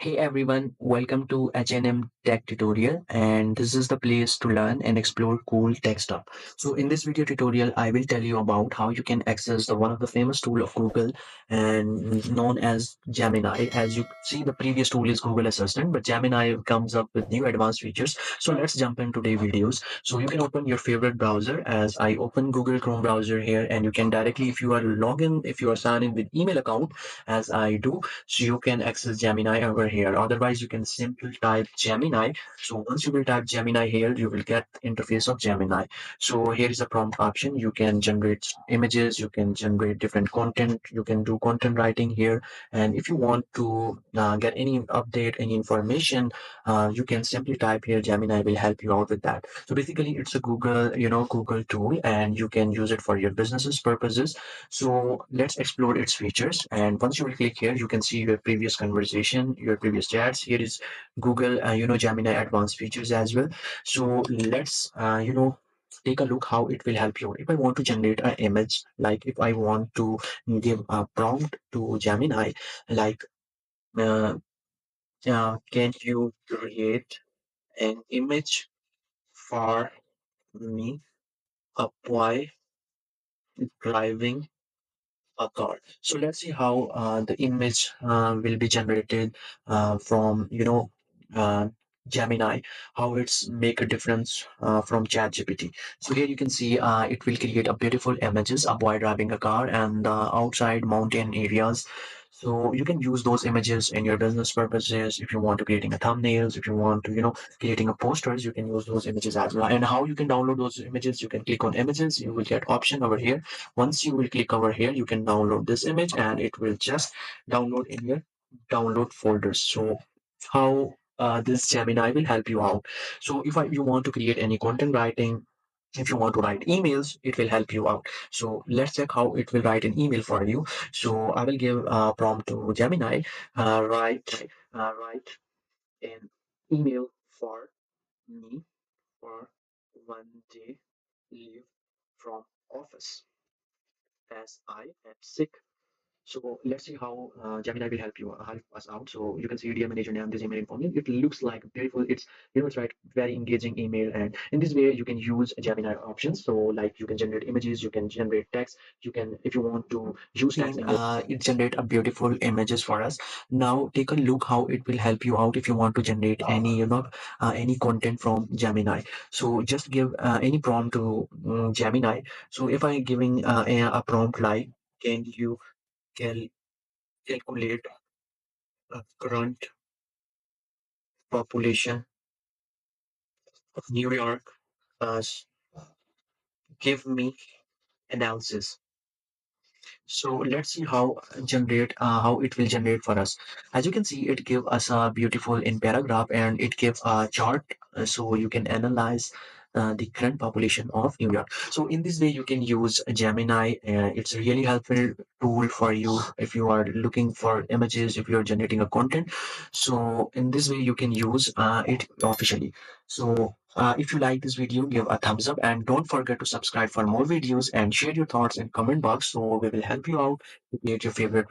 Hey everyone, welcome to H&M Tech Tutorial, and this is the place to learn and explore cool tech stuff. So in this video tutorial, I will tell you about how you can access the one of the famous tool of Google and known as Gemini. As you see, the previous tool is Google Assistant, but Gemini comes up with new advanced features. So let's jump into today's videos. So you can open your favorite browser as I open Google Chrome browser here, and you can directly, if you are login, if you are signed in with email account, as I do, so you can access Gemini over here. Otherwise, you can simply type Gemini. So once you will type Gemini here, you will get the interface of Gemini. So here is a prompt option. You can generate images, you can generate different content, you can do content writing here. And if you want to get any update, any information, you can simply type here. Gemini will help you out with that. So basically, it's a Google tool, and you can use it for your businesses purposes. So let's explore its features. And once you will click here, you can see your previous conversation, your previous chats. Here is Google, Gemini advanced features as well. So let's, take a look how it will help you. If I want to generate an image, like if I want to give a prompt to Gemini, like, uh, can you create an image for me of boy driving a car. So let's see how the image will be generated from uh, Gemini, how it's make a difference from ChatGPT. So here you can see it will create a beautiful images of boy driving a car and outside mountain areas. So you can use those images in your business purposes. If you want to creating a thumbnails, if you want to creating a posters, you can use those images as well. And how you can download those images? You can click on images. You will get option over here. Once you will click over here, you can download this image and it will just download in your download folders. So how this Gemini will help you out. So if you want to create any content writing, if you want to write emails, it will help you out. So let's check how it will write an email for you. So I will give a prompt to Gemini. Write an email for me for 1 day leave from office as I am sick. So let's see how Gemini will help us out. So you can see dear manager name, this email informing. It looks like beautiful. It's right, very engaging email. And in this way, you can use Gemini options. So like you can generate images, you can generate text. You can, if you want to use text, it generate a beautiful images for us. Now take a look how it will help you out if you want to generate any content from Gemini. So just give any prompt to Gemini. So if I giving a prompt like, can you cal- calculate current population of New York, as give me analysis. So let's see how it will generate for us. As you can see, it give us a beautiful in paragraph and it gives a chart so you can analyze the current population of New York. So in this way, you can use Gemini. It's a really helpful tool for you if you are looking for images, if you're generating a content. So in this way, you can use it officially. So if you like this video, give a thumbs up and don't forget to subscribe for more videos and share your thoughts in comment box so we will help you out to create your favorite